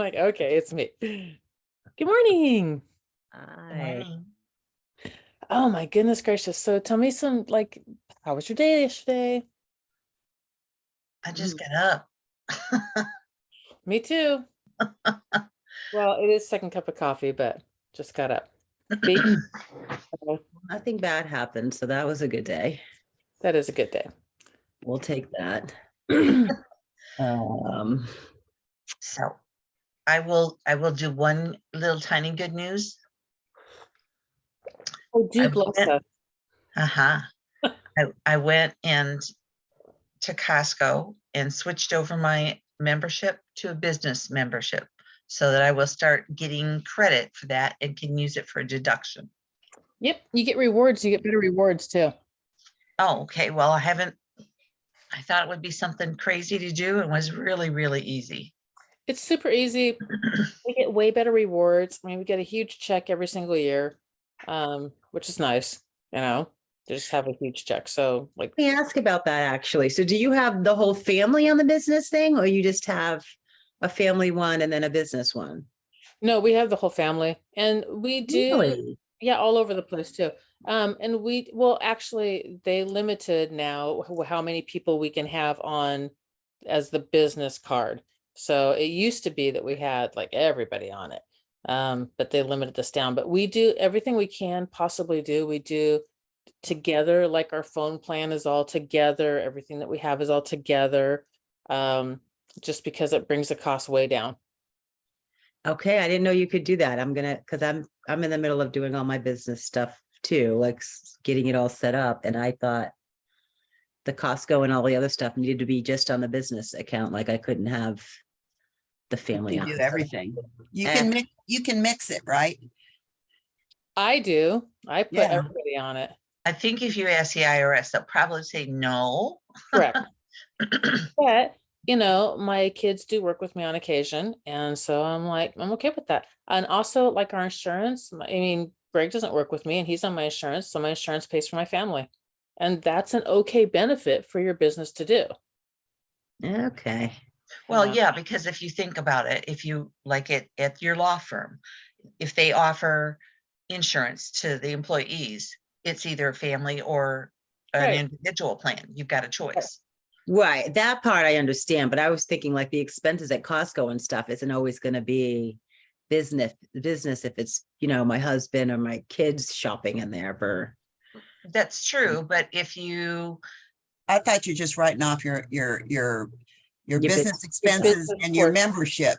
Like, okay, it's me. Good morning. Hi. Morning. Oh my goodness gracious. So tell me how was your day yesterday? I just got up. Me too. Well, it is second cup of coffee, but just got up. Baby, Nothing bad happened, so that was a good day. that is a good day. We'll take that. So I will do one little tiny good news. Oh, do bless us. I went to Costco and switched over my membership to a business membership so that I will start getting credit for that and can use it for a deduction. Yep, you get rewards. You get better rewards too. Oh, okay. Well, I thought it would be something crazy to do and was really, really easy. It's super easy. We get way better rewards. I mean, we get a huge check every single year, which is nice, to just have a huge check. So Let me ask about that actually. So do you have the whole family on the business thing, or you just have a family one and then a business one? No, we have the whole family, and we do, Really? yeah, all over the place too. And actually they limited now how many people we can have on as the business card. So it used to be that we had like everybody on it. But they limited this down, but we do everything we can possibly do. We do together, like our phone plan is all together. Everything that we have is all together. Just because it brings the cost way down. Okay, I didn't know you could do that. Because I'm in the middle of doing all my business stuff too, like getting it all set up. And I thought the Costco and all the other stuff needed to be just on the business account. Like I couldn't have the family You on do it. everything. You can mix it, right? I do. I put Yeah. everybody on it. I think if you ask the IRS, they'll probably say no. Correct. But my kids do work with me on occasion, and so I'm okay with that. And also, like our insurance, I mean, Greg doesn't work with me and he's on my insurance, so my insurance pays for my family, and that's an okay benefit for your business to do. Okay. Well, yeah, because if you think about it, if you like it at your law firm, if they offer insurance to the employees, it's either a family or an individual plan. You've got a choice. Right. That part I understand, but I was thinking like the expenses at Costco and stuff isn't always going to be business if it's, my husband or my kids shopping in there for. That's true. But I thought you're just writing off your business expenses and your membership.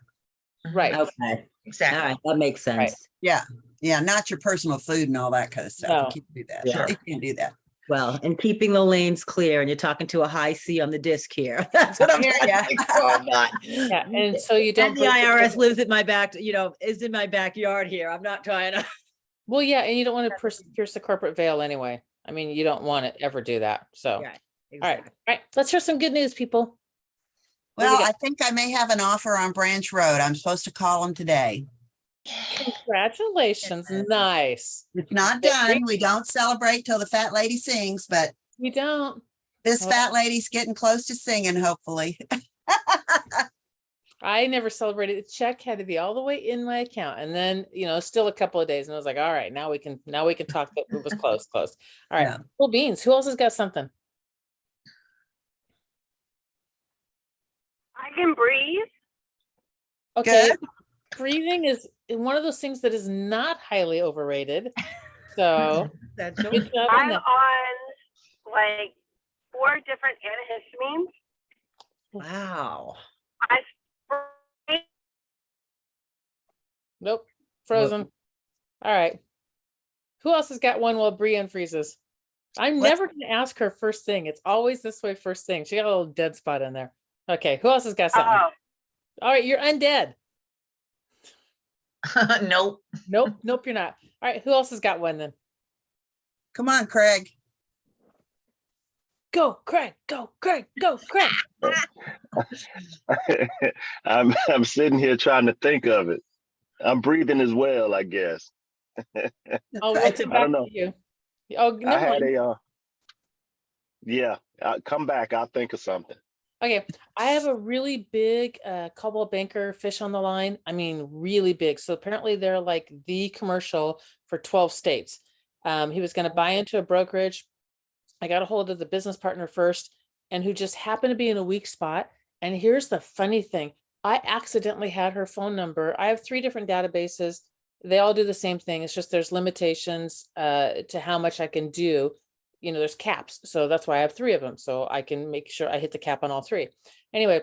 Right. Okay. Exactly. All right. That makes sense. Right. Yeah. Yeah. Not your personal food and all that kind of stuff. No. You can't do that. Yeah. You can't do that. Well, and keeping the lanes clear, and you're talking to a high C on the disc here. That's what I'm trying to make sure I'm not. Yeah, and so you don't. And the IRS lives at my back, is in my backyard here. I'm not trying to. Well, yeah, and you don't want to pierce the corporate veil anyway. I mean, you don't want to ever do that. So, Yeah, exactly. All right, let's hear some good news, people. Well, I think I may have an offer on Branch Road. I'm supposed to call them today. Congratulations. Nice. It's not done. We don't celebrate till the fat lady sings, but we don't. This fat lady's getting close to singing, hopefully. I never celebrated. The check had to be all the way in my account, and then still a couple of days, and I was like, all right, now we can talk. It was close. All right, yeah. Cool beans. Who else has got something? I can breathe. Okay. Good. Breathing is one of those things that is not highly overrated. So I'm on like 4 different antihistamines. Wow. Nope. Frozen. All right. Who else has got one while Bree unfreezes? I'm never going to ask her first thing. It's always this way first thing. She got a little dead spot in there. Okay. Who else has got something? Oh. All right. You're undead. Nope. Nope, you're not. All right, who else has got one then? Come on, Craig. Go, Craig. Go, Craig. Go, Craig. I'm sitting here trying to think of it. I'm breathing as well, I guess. Oh, what's it back to you? Oh, no. I had a come back. I'll think of something. Okay, I have a really big Coldwell Banker fish on the line. I mean, really big. So apparently they're like the commercial for 12 states. He was going to buy into a brokerage. I got a hold of the business partner first, and who just happened to be in a weak spot. And here's the funny thing. I accidentally had her phone number. I have 3 different databases. They all do the same thing. It's just there's limitations to how much I can do. You know, there's caps. So that's why I have 3 of them. So I can make sure I hit the cap on all 3. Anyway,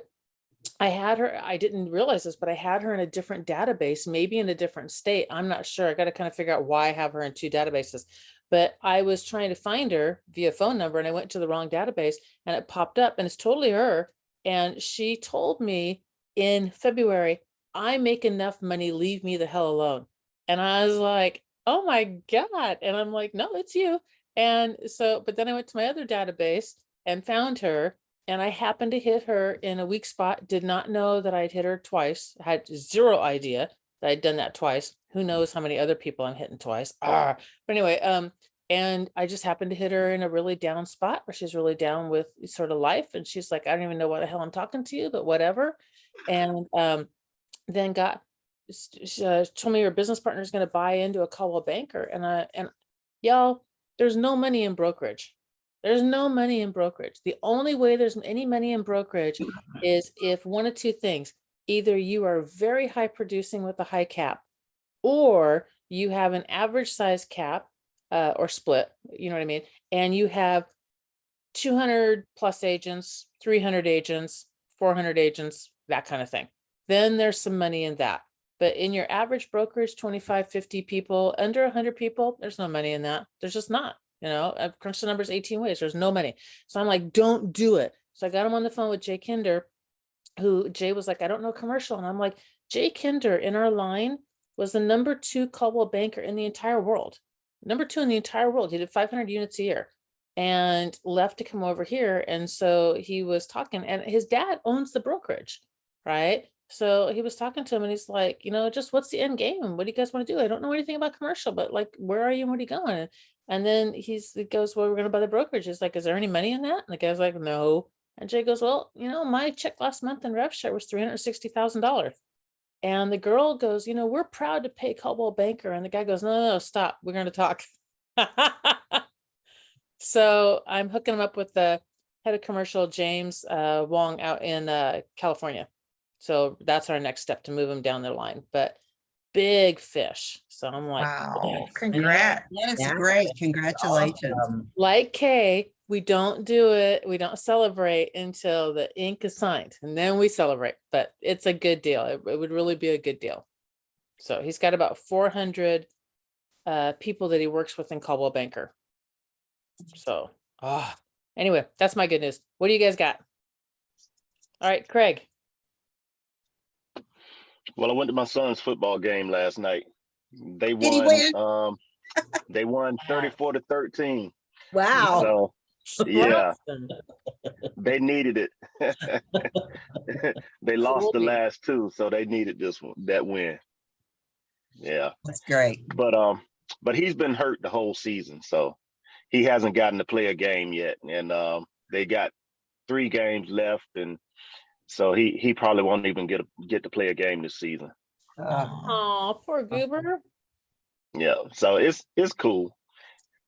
I had her, I didn't realize this, but I had her in a different database, maybe in a different state. I'm not sure. I got to kind of figure out why I have her in 2 databases. But I was trying to find her via phone number, and I went to the wrong database, and it popped up, and it's totally her. And she told me in February, I make enough money, leave me the hell alone. And I was like, oh my God. And I'm like, no, it's you. And so, but then I went to my other database and found her, and I happened to hit her in a weak spot. Did not know that I'd hit her twice. Had 0 idea that I'd done that twice. Who knows how many other people I'm hitting twice. But anyway, and I just happened to hit her in a really down spot where she's really down with sort of life. And she's like, I don't even know what the hell I'm talking to you, but whatever. And then told me her business partner is going to buy into a Coldwell Banker. And y'all, there's no money in brokerage. There's no money in brokerage. The only way there's any money in brokerage is if one of 2 things. Either you are very high producing with a high cap, or you have an average size cap or split, you know what I mean? And you have 200 plus agents, 300 agents, 400 agents, that kind of thing. Then there's some money in that. But in your average brokerage, 25, 50 people, under 100 people, there's no money in that. There's just not. You know, I've crunched the numbers 18 ways. There's no money. So I'm like, don't do it. So I got him on the phone with Jay Kinder, who Jay was like, I don't know commercial. And I'm like, Jay Kinder in our line was the number 2 Coldwell Banker in the entire world. Number 2 in the entire world. He did 500 units a year and left to come over here. And so he was talking, and his dad owns the brokerage, right? So he was talking to him, and he's like, you know, just what's the end game? What do you guys want to do? I don't know anything about commercial, but like, where are you and what are you going? And then he goes, well, we're going to buy the brokerage. He's like, is there any money in that? And the guy's like, no. And Jay goes, well, you know, my check last month in rev share was $360,000. And the girl goes, you know, we're proud to pay Coldwell Banker. And the guy goes, no, stop. We're going to talk. So I'm hooking him up with the head of commercial, James Wong, out in California. So that's our next step to move him down the line. But big fish. So I'm like, Wow, yes. congrats. That is Yeah. great. Congratulations. Like Kay, we don't do it. We don't celebrate until the ink is signed, and then we celebrate. But it's a good deal. It would really be a good deal. So he's got about 400 people that he works with in Coldwell Banker. So, anyway, that's my good news. What do you guys got? All right, Craig. Well, I went to my son's football game last night. They Did he won. They won 34-13. Wow. So yeah, they needed it. They lost the last 2, so they needed that win. Yeah, That's great. But he's been hurt the whole season, so he hasn't gotten to play a game yet. And they got 3 games left, and so he probably won't even get to play a game this season. Oh, poor Goober. Yeah, so it's cool.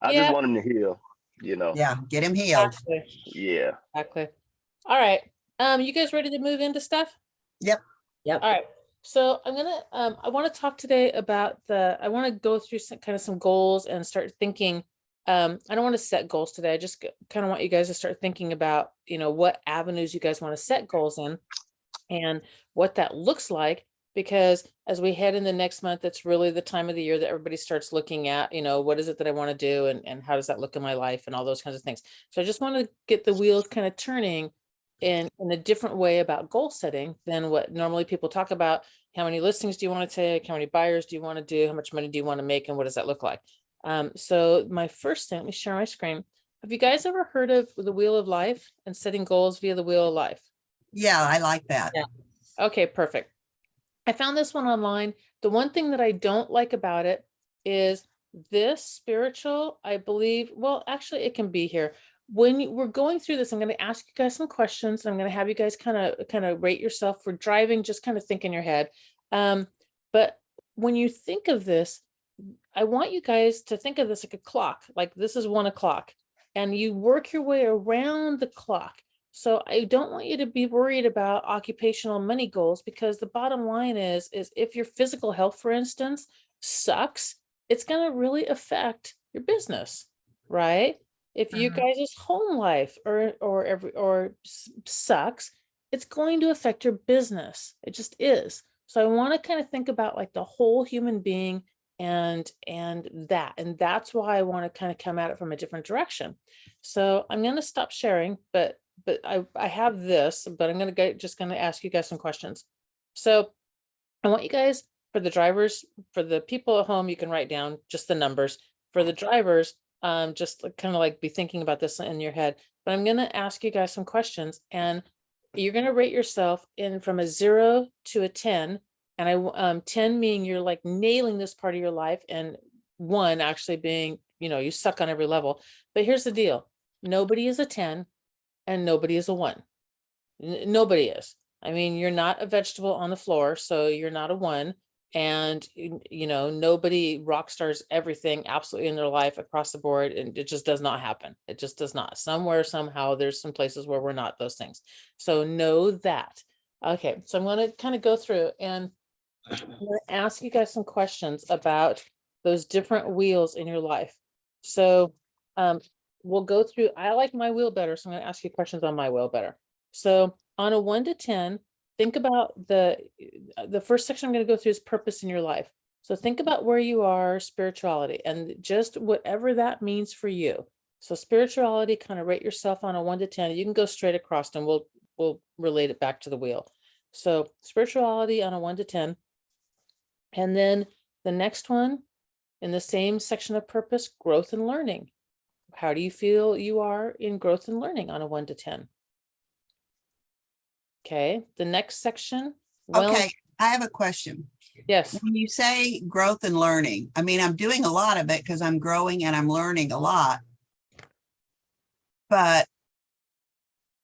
I just want him to heal, you know. Yeah, get him healed. Exactly. Yeah. Exactly. All right. You guys ready to move into stuff? Yep. Yep. All right. So I'm gonna I want to talk today about I want to go through some goals and start thinking. I don't want to set goals today. I just kind of want you guys to start thinking about, you know, what avenues you guys want to set goals in and what that looks like, because as we head in the next month, it's really the time of the year that everybody starts looking at, you know, what is it that I want to do, and how does that look in my life, and all those kinds of things. So I just want to get the wheels kind of turning in a different way about goal setting than what normally people talk about. How many listings do you want to take? How many buyers do you want to do? How much money do you want to make? And what does that look like? So my first thing, let me share my screen. Have you guys ever heard of the Wheel of Life and setting goals via the Wheel of Life? Yeah, I like that. Yeah. Okay, perfect. I found this one online. The one thing that I don't like about it is this spiritual, I believe, well, actually it can be here. we're going through this, I'm going to ask you guys some questions. I'm going to have you guys kind of rate yourself for driving, just kind of think in your head. But when you think of this, I want you guys to think of this like a clock, like this is 1 o'clock, and you work your way around the clock. So I don't want you to be worried about occupational money goals, because the bottom line is if your physical health, for instance, sucks, it's going to really affect your business, right? If you guys' home life sucks, it's going to affect your business. It just is. So I want to kind of think about like the whole human being and that's why I want to kind of come at it from a different direction. So I'm going to stop sharing, but I have this, but I'm going to just going to ask you guys some questions. So I want you guys, for the drivers, for the people at home, you can write down just the numbers. For the drivers, just kind of like be thinking about this in your head. But I'm going to ask you guys some questions, and you're going to rate yourself in from a 0 to a 10. And 10 meaning you're like nailing this part of your life, and 1 actually being, you suck on every level. But here's the deal. Nobody is a 10 and nobody is a 1. Nobody is. I mean, you're not a vegetable on the floor, so you're not a 1. And, nobody rock stars everything absolutely in their life across the board. And it just does not happen. It just does not. Somewhere, somehow, there's some places where we're not those things. So know that. Okay, so I'm going to kind of go through, and I'm going to ask you guys some questions about those different wheels in your life. So we'll go through. I like my wheel better, so I'm going to ask you questions on my wheel better. So on a 1 to 10, think about the first section I'm going to go through is purpose in your life. So think about where you are, spirituality, and just whatever that means for you. So spirituality, kind of rate yourself on a 1 to 10. You can go straight across, and we'll relate it back to the wheel. So spirituality on a 1 to 10. And then the next one in the same section of purpose, growth and learning. How do you feel you are in growth and learning on a 1 to 10? Okay, the next section. Okay, I have a question. Yes. When you say growth and learning, I mean, I'm doing a lot of it because I'm growing and I'm learning a lot. But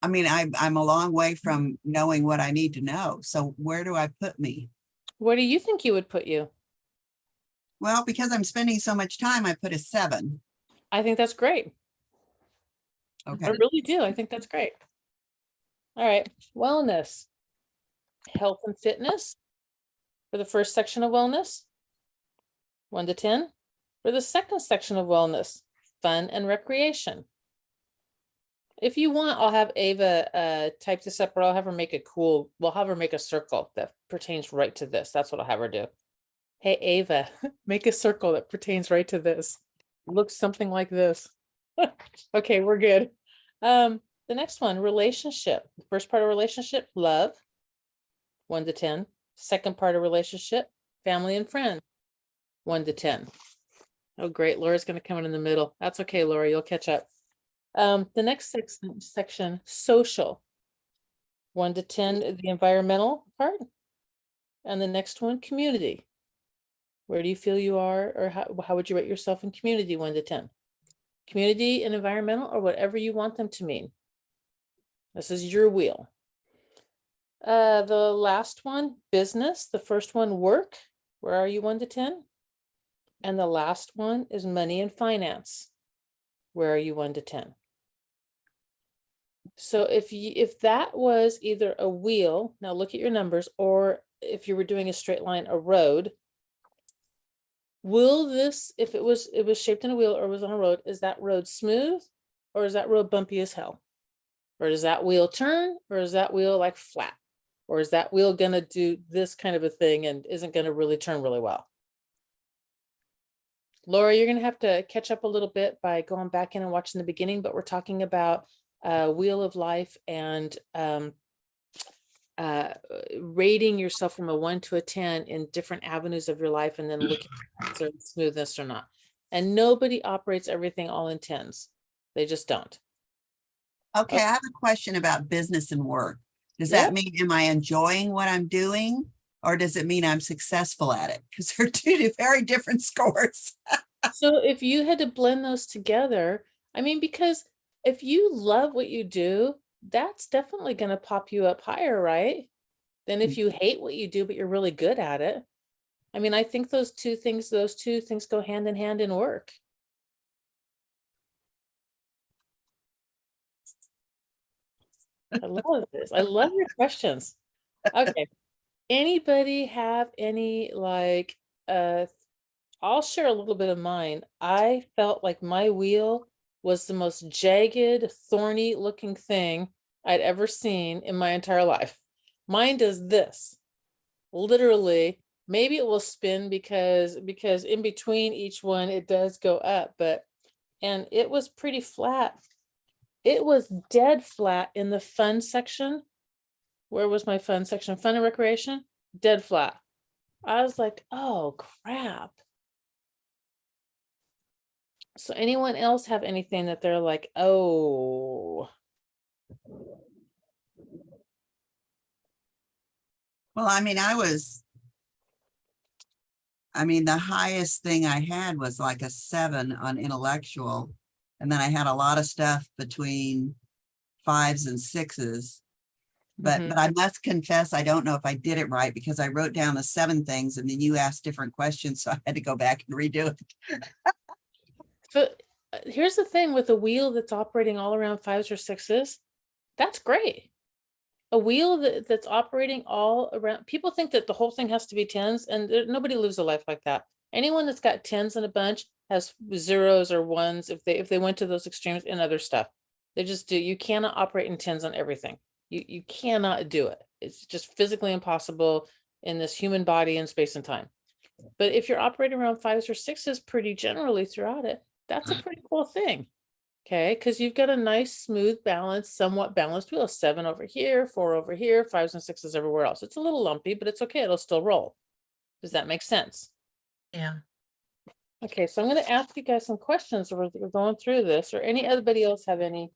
I mean, I'm a long way from knowing what I need to know. So where do I put me? Where do you think you would put you? Well, because I'm spending so much time, I put a 7. I think that's great. Okay. I really do. I think that's great. All right. Wellness, health and fitness. For the first section of wellness, 1 to 10. For the second section of wellness, fun and recreation. If you want, I'll have Ava type this up, or I'll have her make we'll have her make a circle that pertains right to this. That's what I'll have her do. Hey, Ava, make a circle that pertains right to this. Looks something like this. Okay, we're good. The next one, relationship. First part of relationship, love, 1 to 10. Second part of relationship, family and friend, 1 to 10. Oh, great. Laura's going to come in the middle. That's okay, Laura. You'll catch up. The next section, social, 1 to 10, the environmental part. And the next one, community. Where do you feel you are, or how would you rate yourself in community, 1 to 10? Community and environmental, or whatever you want them to mean. This is your wheel. The last one, business. The first one, work. Where are you, 1 to 10? And the last one is money and finance. Where are you, 1 to 10? So if that was either a wheel, now look at your numbers, or if you were doing a straight line, a road, will this, if it was shaped in a wheel or was on a road, is that road smooth, or is that road bumpy as hell? Or does that wheel turn, or is that wheel like flat? Or is that wheel gonna do this kind of a thing and isn't gonna really turn really well? Laura, you're gonna have to catch up a little bit by going back in and watching the beginning, but we're talking about wheel of life and rating yourself from a 1 to a 10 in different avenues of your life, and then looking at smoothness or not. And nobody operates everything all in 10s. They just don't. Okay, I have a question about business and work. Does that mean, am I enjoying what I'm doing, or does it mean I'm successful at it? Because they're two very different scores. So if you had to blend those together, I mean, because if you love what you do, that's definitely going to pop you up higher, right? Than if you hate what you do, but you're really good at it. I mean, I think those two things go hand in hand in work. I love this. I love your questions. Okay. Anybody have any like, I'll share a little bit of mine. I felt like my wheel was the most jagged, thorny looking thing I'd ever seen in my entire life. Mine does this. Literally, maybe it will spin because in between each one it does go up, and it was pretty flat. It was dead flat in the fun section. Where was my fun section? Fun and recreation? Dead flat. I was like, oh crap. So anyone else have anything that they're like, oh? Well, I mean, the highest thing I had was like a 7 on intellectual. And then I had a lot of stuff between 5s and 6s. But I must confess, I don't know if I did it right because I wrote down the 7 things and then you asked different questions. So I had to go back and redo it. So here's the thing with a wheel that's operating all around 5s or 6s, that's great. A wheel that's operating all around, people think that the whole thing has to be 10s, and nobody lives a life like that. Anyone that's got 10s in a bunch has 0s or 1s if they went to those extremes and other stuff. They just do. You cannot operate in 10s on everything. You cannot do it. It's just physically impossible in this human body and space and time. But if you're operating around 5s or 6s pretty generally throughout it, that's a pretty cool thing. Okay, because you've got a nice, smooth, balanced, somewhat balanced wheel. 7 over here, 4 over here, 5s and 6s everywhere else. It's a little lumpy, but it's okay. It'll still roll. Does that make sense? Yeah. Okay, so I'm going to ask you guys some questions. We're going through this, or anybody else have any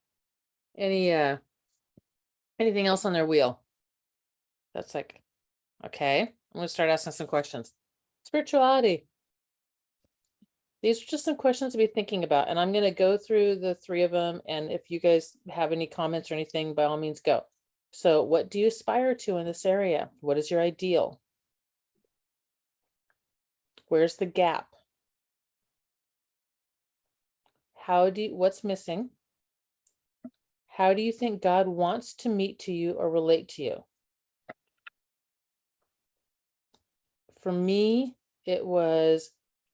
anything else on their wheel? That's like, okay. I'm going to start asking some questions. Spirituality. These are just some questions to be thinking about, and I'm going to go through the 3 of them. And if you guys have any comments or anything, by all means, go. So what do you aspire to in this area? What is your ideal? Where's the gap? What's missing? How do you think God wants to meet to you or relate to you? For me, it was,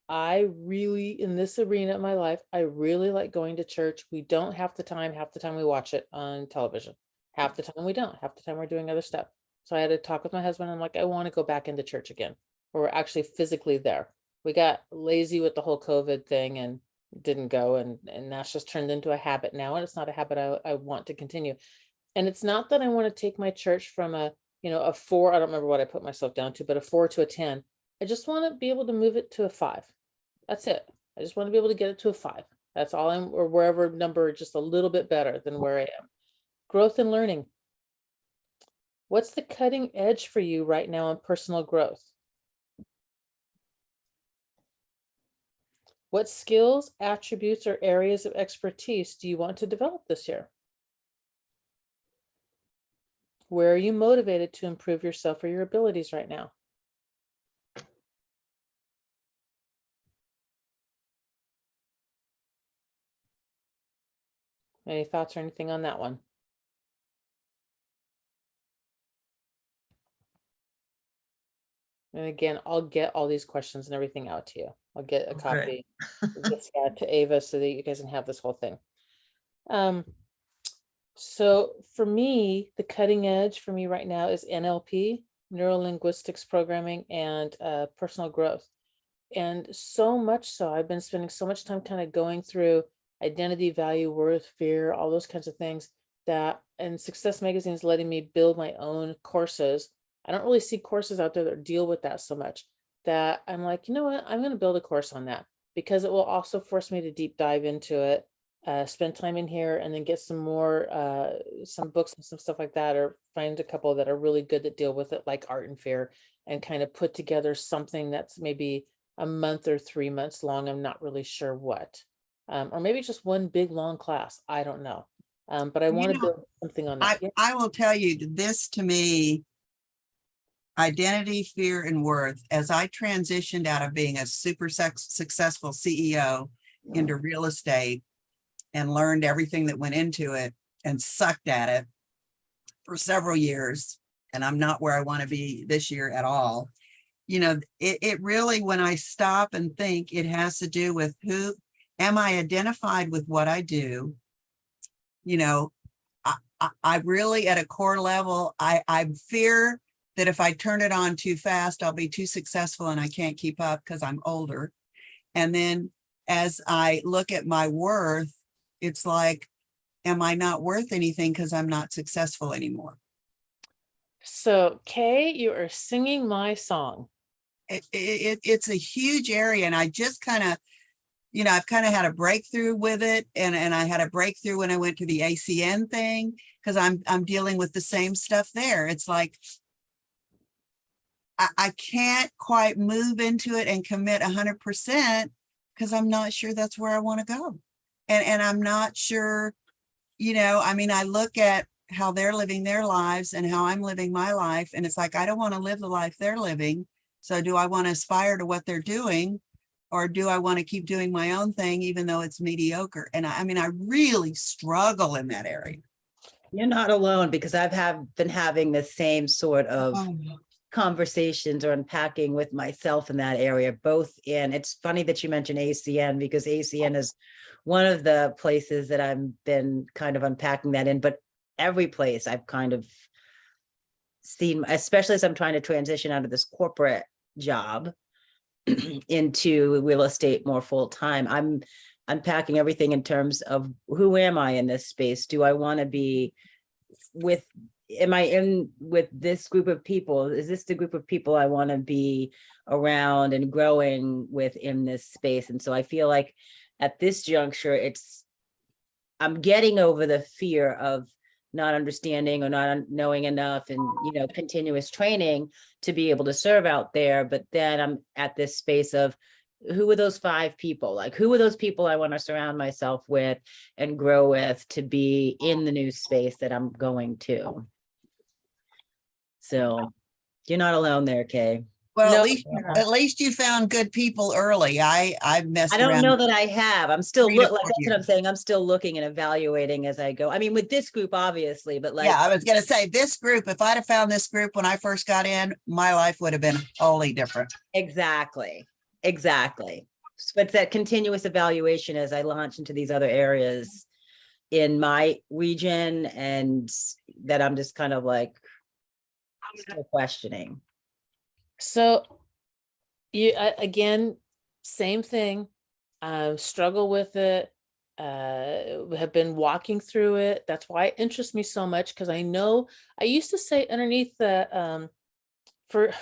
I really, in this arena of my life, I really like going to church. We don't half the time we watch it on television. Half the time we don't, half the time we're doing other stuff. So I had to talk with my husband. I'm like, I want to go back into church again, where we're actually physically there. We got lazy with the whole COVID thing and didn't go. And that's just turned into a habit now. And it's not a habit I want to continue. And it's not that I want to take my church from a 4, I don't remember what I put myself down to, but a 4 to a 10. I just want to be able to move it to a 5. That's it. I just want to be able to get it to a 5. That's all or wherever number, just a little bit better than where I am. Growth and learning. What's the cutting edge for you right now in personal growth? What skills, attributes, or areas of expertise do you want to develop this year? Where are you motivated to improve yourself or your abilities right now? Any thoughts or anything on that one? And again, I'll get all these questions and everything out to you. I'll get a copy of this to Ava so that you guys can have this whole thing. So for me, the cutting edge for me right now is NLP, neuro linguistics programming, and personal growth. And so much so, I've been spending so much time kind of going through identity, value, worth, fear, all those kinds of things and Success Magazine is letting me build my own courses. I don't really see courses out there that deal with that so much that I'm like, you know what, I'm going to build a course on that because it will also force me to deep dive into it, spend time in here and then get some more, some books and some stuff like that, or find a couple that are really good that deal with it, like Art and Fear, and kind of put together something that's maybe a month or 3 months long. I'm not really sure what. or maybe just one big long class. I don't know. But I You want to know, build something on that. Yeah. I will tell you that this to me, identity, fear, and worth, as I transitioned out of being a super successful CEO into real estate and learned everything that went into it and sucked at it for several years, and I'm not where I want to be this year at all. You know, it really, when I stop and think, it has to do with who am I identified with what I do? You know, I really, at a core level, I fear that if I turn it on too fast, I'll be too successful and I can't keep up because I'm older. And then as I look at my worth, it's like, am I not worth anything because I'm not successful anymore? So, Kay, you are singing my song. It's a huge area. And I just kind of, you know, I've kind of had a breakthrough with it. And I had a breakthrough when I went to the ACN thing, because I'm dealing with the same stuff there. It's like, I can't quite move into it and commit 100% because I'm not sure that's where I want to go. And I'm not sure, you know, I mean, I look at how they're living their lives and how I'm living my life. And it's like, I don't want to live the life they're living. So do I want to aspire to what they're doing? Or do I want to keep doing my own thing, even though it's mediocre? And I mean, I really struggle in that area. You're not alone, because been having the same sort of Oh. conversations or unpacking with myself in that area, both in, it's funny that you mentioned ACN, because ACN is one of the places that I've been kind of unpacking that in, but every place I've kind of seen, especially as I'm trying to transition out of this corporate job into real estate more full time, I'm unpacking everything in terms of who am I in this space? Do I want to be am I in with this group of people? Is this the group of people I want to be around and growing with in this space? And so I feel like at this juncture, I'm getting over the fear of not understanding or not knowing enough, and, you know, continuous training to be able to serve out there. But then I'm at this space of, who are those 5 people? Like, who are those people I want to surround myself with and grow with to be in the new space that I'm going to? So you're not alone there, Kay. Well, No, at least you found good people early. I messed I don't around. know that I have. I'm still 3 to 4 like, that's what I'm years. saying. I'm still looking and evaluating as I go. I mean, with this group, obviously, but like, Yeah, I was going to say, this group, if I'd have found this group when I first got in, my life would have been totally different. exactly. So it's that continuous evaluation as I launch into these other areas in my region, and that I'm just kind of like still questioning. so you again, same thing. Struggle with it. Have been walking through it. That's why it interests me so much, because I know I used to say underneath the for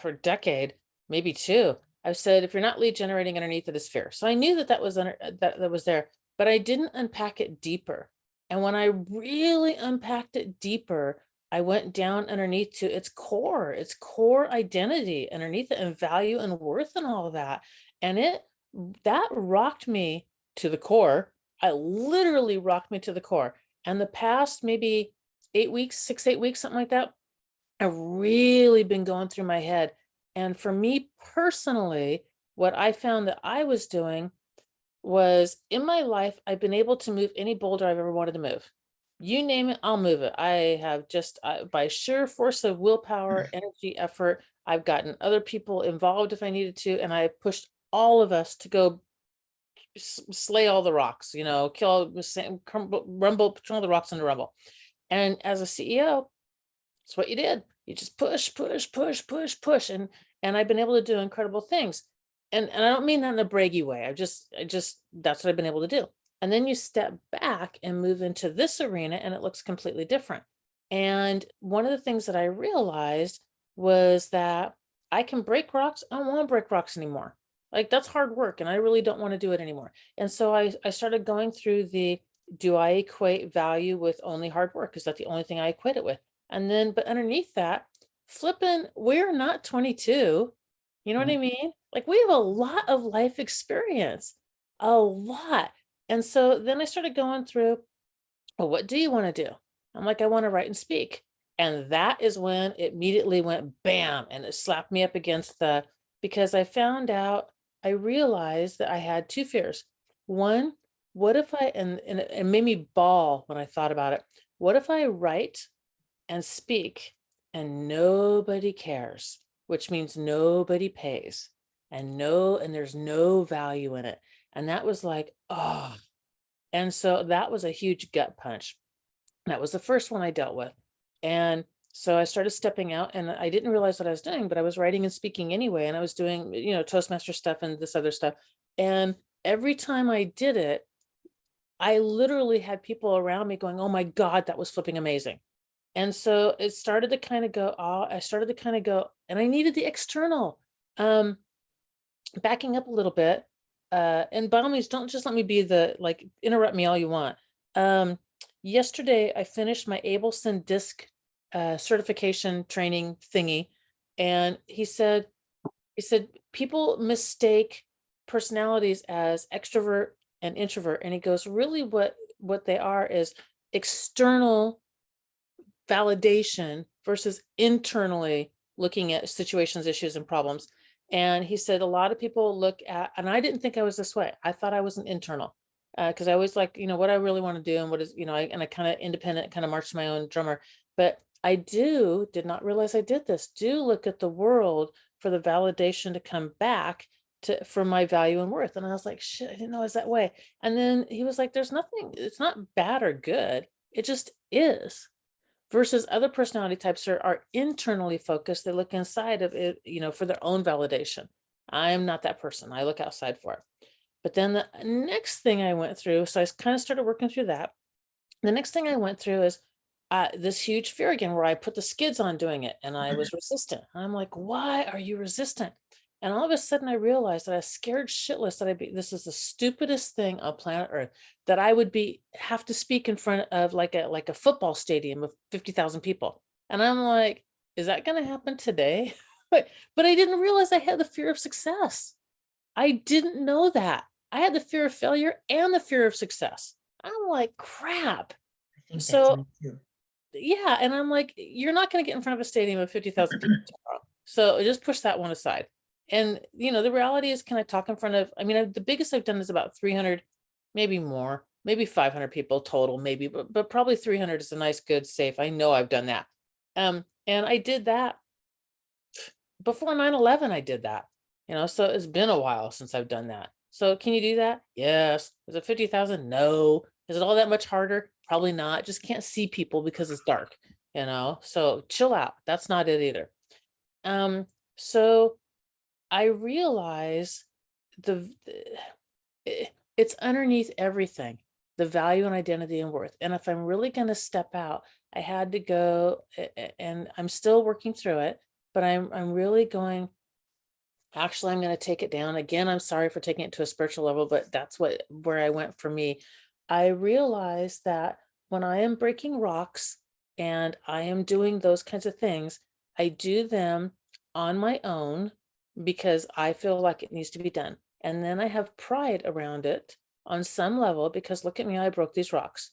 for a decade, maybe 2. I've said, if you're not lead generating, underneath it is fear. So I knew that was that was there, but I didn't unpack it deeper. And when I really unpacked it deeper, I went down underneath to its core identity underneath it, and value and worth and all of that. And that rocked me to the core. I literally rocked me to the core. And the past maybe 8 weeks, 6, 8 weeks, something like that, I've really been going through my head. And for me personally, what I found that I was doing was, in my life, I've been able to move any boulder I've ever wanted to move. You name it, I'll move it. I have just, by sheer force of willpower, energy, effort, I've gotten other people involved if I needed to, and I pushed all of us to go slay all the rocks, you know, rumble, put all the rocks into rumble. And as a CEO, that's what you did. You just push. And I've been able to do incredible things. And I don't mean that in a braggy way. I just, that's what I've been able to do. And then you step back and move into this arena, and it looks completely different. And one of the things that I realized was that I can break rocks. I don't want to break rocks anymore. Like, that's hard work, and I really don't want to do it anymore. And so I started going through do I equate value with only hard work? Is that the only thing I equate it with? And then, but underneath that, flipping, we're not 22. You know what I mean? Like, we have a lot of life experience, a lot. And so then I started going through, well, what do you want to do? I'm like, I want to write and speak. And that is when it immediately went bam, and it slapped me up against because I found out, I realized that I had two fears. One, what if and it made me bawl when I thought about it. What if I write and speak and nobody cares, which means nobody pays and there's no value in it. And that was like, oh, and so that was a huge gut punch. That was the first one I dealt with. And so I started stepping out, and I didn't realize what I was doing, but I was writing and speaking anyway. And I was doing, Toastmaster stuff and this other stuff. And every time I did it, I literally had people around me going, oh my God, that was flipping amazing. And so it started to kind of go, and I needed the external. Backing up a little bit, and by all means, don't just let me be interrupt me all you want. Yesterday I finished my Ableton disc certification training thingy, and he said people mistake personalities as extrovert and introvert, and he goes, really what they are is external validation versus internally looking at situations, issues, and problems. And he said a lot of people look at, and I didn't think I was this way. I thought I was an internal, because I always like, what I really want to do and what is, I kind of independent, kind of march to my own drummer. But I did not realize I did this. Do look at the world for the validation to come back for my value and worth. And I was like, shit, I didn't know it was that way. And then he was like, there's nothing, it's not bad or good. It just is. Versus other personality types are internally focused. They look inside of it, for their own validation. I'm not that person. I look outside for it. But then the next thing I went through, so I kind of started working through that. The next thing I went through is this huge fear again, where I put the skids on doing it, and I was resistant. I'm like, why are you resistant? And all of a sudden I realized that I was scared shitless that this is the stupidest thing on planet Earth, that I would have to speak in front of like a football stadium of 50,000 people. And I'm like, is that going to happen today? but I didn't realize I had the fear of success. I didn't know that. I had the fear of failure and the fear of success. I'm like, crap. I think that's So me too. yeah, and I'm like, you're not going to get in front of a stadium of 50,000 people tomorrow. So just push that one aside. And, the reality is, can I talk in front of, the biggest I've done is about 300, maybe more, maybe 500 people total, maybe, but probably 300 is a nice, good, safe. I know I've done that. And I did that before 9/11. I did that, so it's been a while since I've done that. So can you do that? Yes. Is it 50,000? No. Is it all that much harder? Probably not. Just can't see people because it's dark, so chill out. That's not it either. So I realize it's underneath everything, the value and identity and worth. And if I'm really going to step out, I had to go, and I'm still working through it, but I'm really going, actually, I'm going to take it down again. I'm sorry for taking it to a spiritual level, but that's where I went for me. I realized that when I am breaking rocks and I am doing those kinds of things, I do them on my own because I feel like it needs to be done. And then I have pride around it on some level because look at me, I broke these rocks.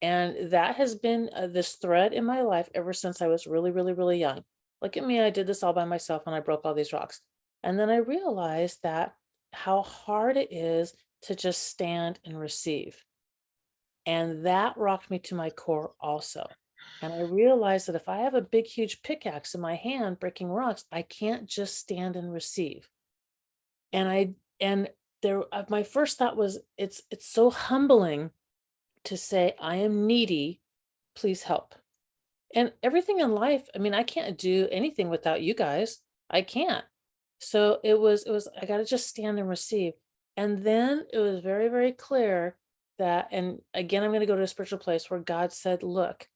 And that has been this thread in my life ever since I was really, really, really young. Look at me, I did this all by myself and I broke all these rocks. And then I realized that how hard it is to just stand and receive. And that rocked me to my core also. And I realized that if I have a big, huge pickaxe in my hand breaking rocks, I can't just stand and receive. And my first thought was, it's so humbling to say, I am needy, please help. And everything in life, I can't do anything without you guys. I can't. So it was, I got to just stand and receive. And then it was very, very clear that, and again, I'm going to go to a spiritual place where God said, look,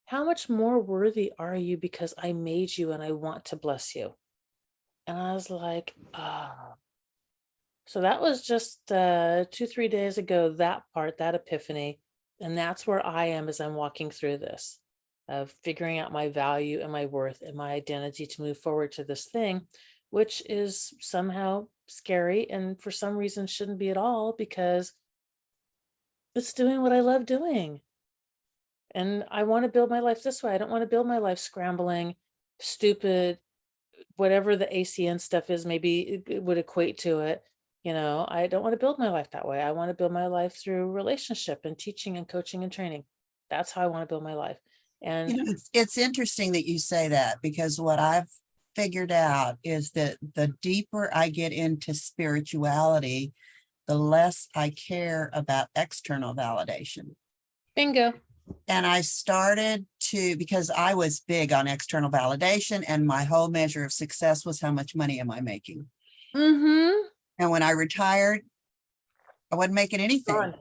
how much more worthy are you because I made you and I want to bless you? And I was like, ah. So that was just 2-3 days ago, that epiphany. And that's where I am as I'm walking through this, of figuring out my value and my worth and my identity to move forward to this thing, which is somehow scary and for some reason shouldn't be at all, because It's doing what I love doing. And I want to build my life this way. I don't want to build my life scrambling, stupid, whatever the ACN stuff is, maybe it would equate to it. I don't want to build my life that way. I want to build my life through relationship and teaching and coaching and training. That's how I want to build my life. And it's interesting that you say that, because what I've figured out is that the deeper I get into spirituality, the less I care about external validation. bingo. And I started to, because I was big on external validation, and my whole measure of success was how much money am I making. Mm-hmm. And when I retired, I wasn't making anything. Gone.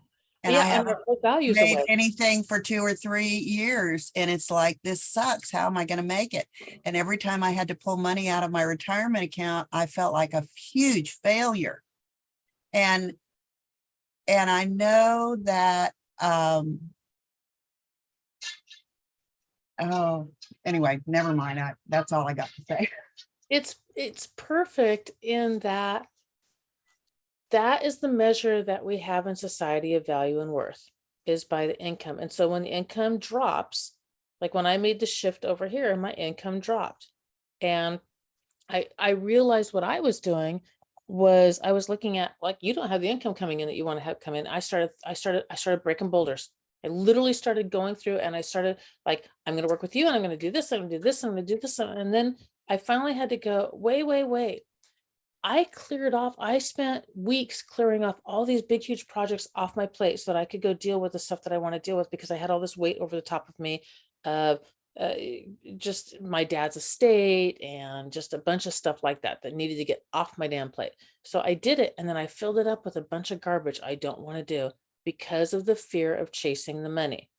And Yeah, I and haven't our whole values made away. anything for 2 or 3 years. And it's like, this sucks. How am I going to make it? And every time I had to pull money out of my retirement account, I felt like a huge failure. And I know that, oh, anyway, never mind. That's all I got to say. It's perfect in that is the measure that we have in society of value and worth, is by the income. And so when the income drops, like when I made the shift over here, my income dropped. And I realized what I was doing was I was looking at, like, you don't have the income coming in that you want to have come in. I started breaking boulders. I literally started going through, and I started like, I'm going to work with you, and I'm going to do this, I'm going to do this, I'm going to do this. And then I finally had to go, wait. I spent weeks clearing off all these big, huge projects off my plate so that I could go deal with the stuff that I want to deal with, because I had all this weight over the top of me of just my dad's estate and just a bunch of stuff like that needed to get off my damn plate. So I did it, and then I filled it up with a bunch of garbage I don't want to do because of the fear of chasing the money.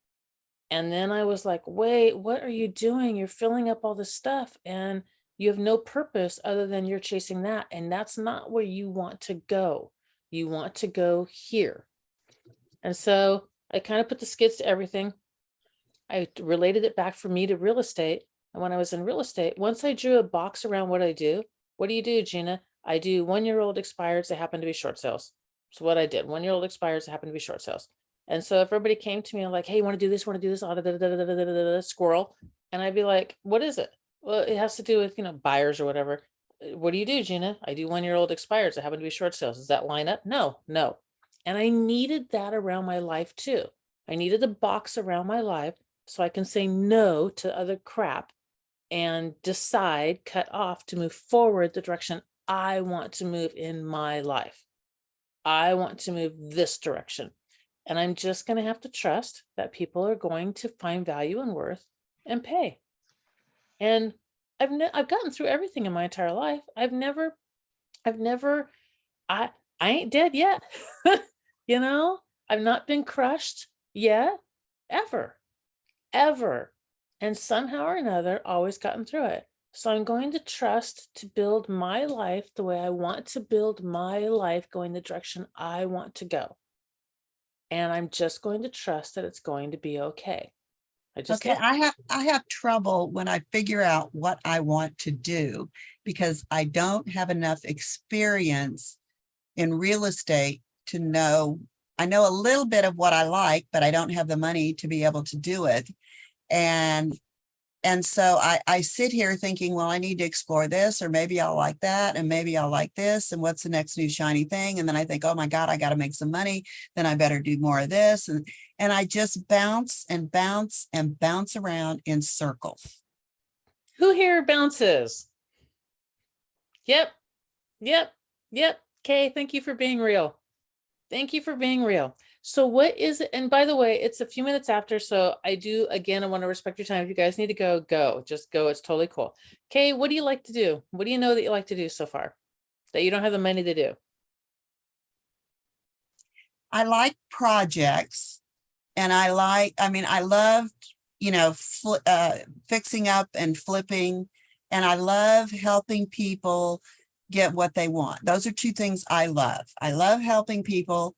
And then I was like, wait, what are you doing? You're filling up all this stuff and you have no purpose other than you're chasing that. And that's not where you want to go. You want to go here. And so I kind of put the skids to everything. I related it back for me to real estate. And when I was in real estate, once I drew a box around what I do, what do you do, Gina? I do 1-year-old expireds that happen to be short sales. So what I did, 1-year-old expireds that happen to be short sales. And so if everybody came to me and like, hey, you want to do this, squirrel. And I'd be like, what is it? Well, it has to do with, buyers or whatever. What do you do, Gina? I do 1-year-old expireds that happen to be short sales. Does that line up? No. And I needed that around my life too. I needed the box around my life so I can say no to other crap and decide, cut off to move forward the direction I want to move in my life. I want to move this direction. And I'm just going to have to trust that people are going to find value and worth and pay. And I've gotten through everything in my entire life. I ain't dead yet. I've not been crushed yet, ever. And somehow or another, always gotten through it. So I'm going to trust to build my life the way I want to build my life, going the direction I want to go. And I'm just going to trust that it's going to be okay. I have trouble when I figure out what I want to do, because I don't have enough experience in real estate to know. I know a little bit of what I like, but I don't have the money to be able to do it. And so I sit here thinking, well, I need to explore this, or maybe I'll like that, and maybe I'll like this, and what's the next new shiny thing? And then I think, oh my God, I got to make some money. Then I better do more of this. And I just bounce and bounce and bounce around in circles. Who here bounces? Yep. Okay, thank you for being real. So what is it? And by the way, it's a few minutes after. So I want to respect your time. If you guys need to go, just go. It's totally cool. Kay, what do you like to do? What do you know that you like to do so far that you don't have the money to do? I like projects, and I love, fixing up and flipping, and I love helping people get what they want. Those are two things I love. I love helping people.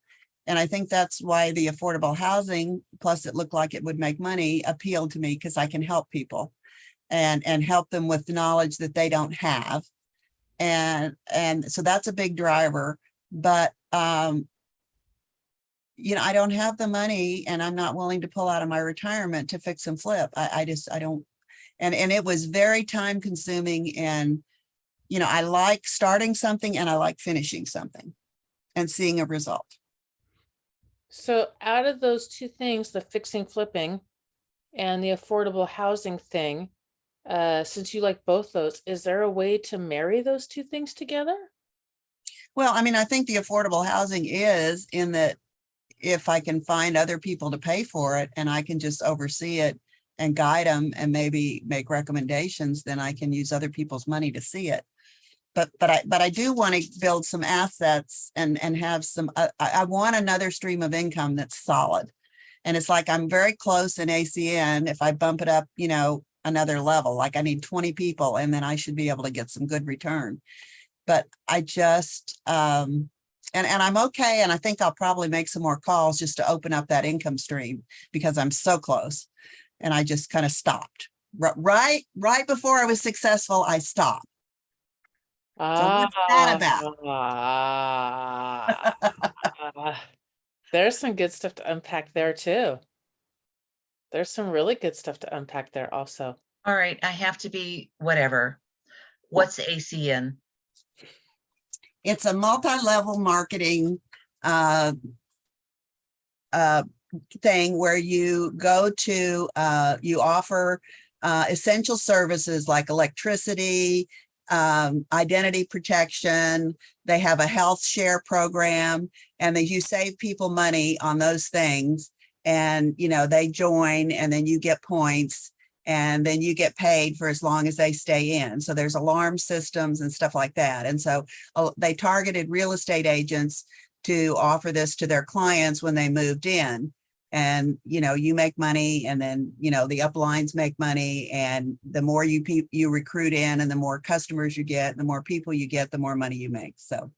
And I think that's why the affordable housing, plus it looked like it would make money, appealed to me, because I can help people and help them with the knowledge that they don't have. And so that's a big driver. But I don't have the money and I'm not willing to pull out of my retirement to fix and flip. I don't, and it was very time consuming, and, I like starting something and I like finishing something and seeing a result. So out of those two things, the fixing, flipping and the affordable housing thing, since you like both those, is there a way to marry those two things together? Well, I think the affordable housing is in that if I can find other people to pay for it and I can just oversee it and guide them and maybe make recommendations, then I can use other people's money to see it. But I do want to build some assets and have some, I want another stream of income that's solid. And it's like, I'm very close in ACN. If I bump it up, another level, like I need 20 people and then I should be able to get some good return. But I just, and I'm okay. And I think I'll probably make some more calls just to open up that income stream because I'm so close. And I just kind of stopped. Right before I was successful, I stopped. So what's that about? There's some good stuff to unpack there too. There's some really good stuff to unpack there also. All right, I have to be whatever. What's ACN? It's a multi-level marketing thing where you go to, you offer essential services like electricity, identity protection. They have a health share program, and you save people money on those things. And, they join, and then you get points, and then you get paid for as long as they stay in. So there's alarm systems and stuff like that. And so they targeted real estate agents to offer this to their clients when they moved in. And, you make money, and then, the uplines make money, and the more you recruit in and the more customers you get, the more people you get, the more money you make. So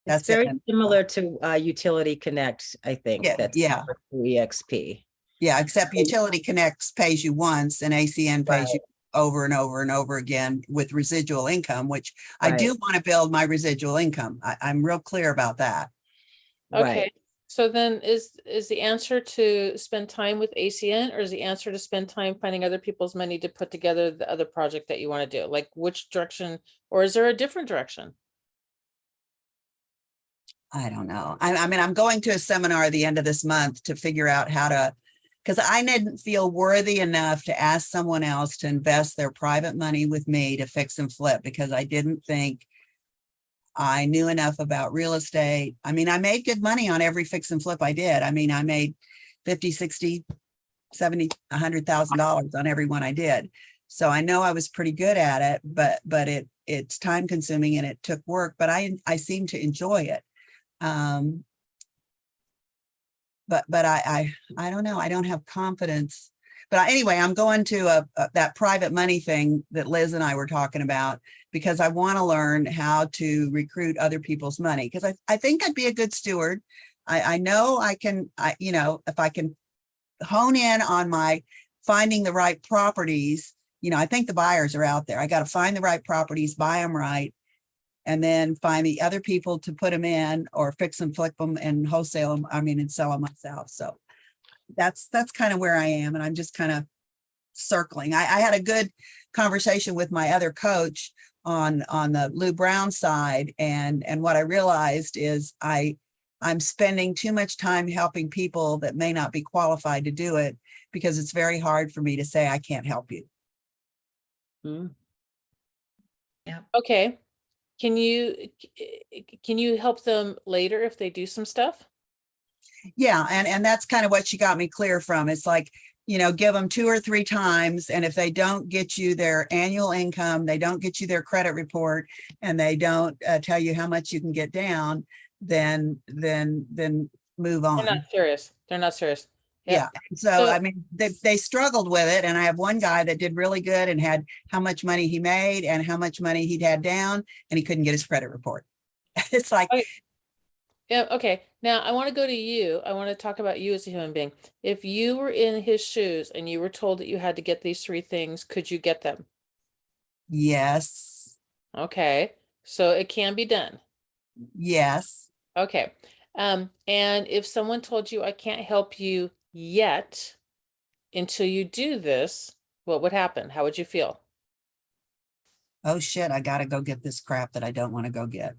It's that's very it. similar to Utility Connect, I think. Yeah, That's yeah. through EXP. Yeah, except Utility Connects pays you once and ACN pays you over and over and over again with residual income, which I do want to build my residual income. I'm real clear about that. Okay. Right. So then is the answer to spend time with ACN, or is the answer to spend time finding other people's money to put together the other project that you want to do? Like which direction, or is there a different direction? I don't know. I'm going to a seminar at the end of this month to figure out how to, because I didn't feel worthy enough to ask someone else to invest their private money with me to fix and flip, because I didn't think I knew enough about real estate. I made good money on every fix and flip I did. I made 50, 60, 70, $100,000 on every one I did. So I know I was pretty good at it, but it's time consuming and it took work, but I seem to enjoy it. But I don't know. I don't have confidence. But anyway, I'm going to that private money thing that Liz and I were talking about, because I want to learn how to recruit other people's money, because I think I'd be a good steward. I know I can, if I can hone in on my finding the right properties, I think the buyers are out there. I got to find the right properties, buy them right, and then find the other people to put them in or fix them, flip them, and wholesale them. And sell them myself. So that's kind of where I am. And I'm just kind of circling. I had a good conversation with my other coach on the Lou Brown side. And what I realized is I'm spending too much time helping people that may not be qualified to do it, because it's very hard for me to say, I can't help you. Okay. Can you help them later if they do some stuff? Yeah. And that's kind of what she got me clear from. It's like, give them 2 or 3 times. And if they don't get you their annual income, they don't get you their credit report, and they don't tell you how much you can get down, then move on. They're not serious. Yeah. So they struggled with it. And I have one guy that did really good and had how much money he made and how much money he'd had down, and he couldn't get his credit report. It's like, yeah. Okay. Now I want to go to you. I want to talk about you as a human being. If you were in his shoes and you were told that you had to get these 3 things, could you get them? yes. Okay. So it can be done. Yes. Okay. And if someone told you, I can't help you yet until you do this, what would happen? How would you feel? Oh shit, I gotta go get this crap that I don't want to go get.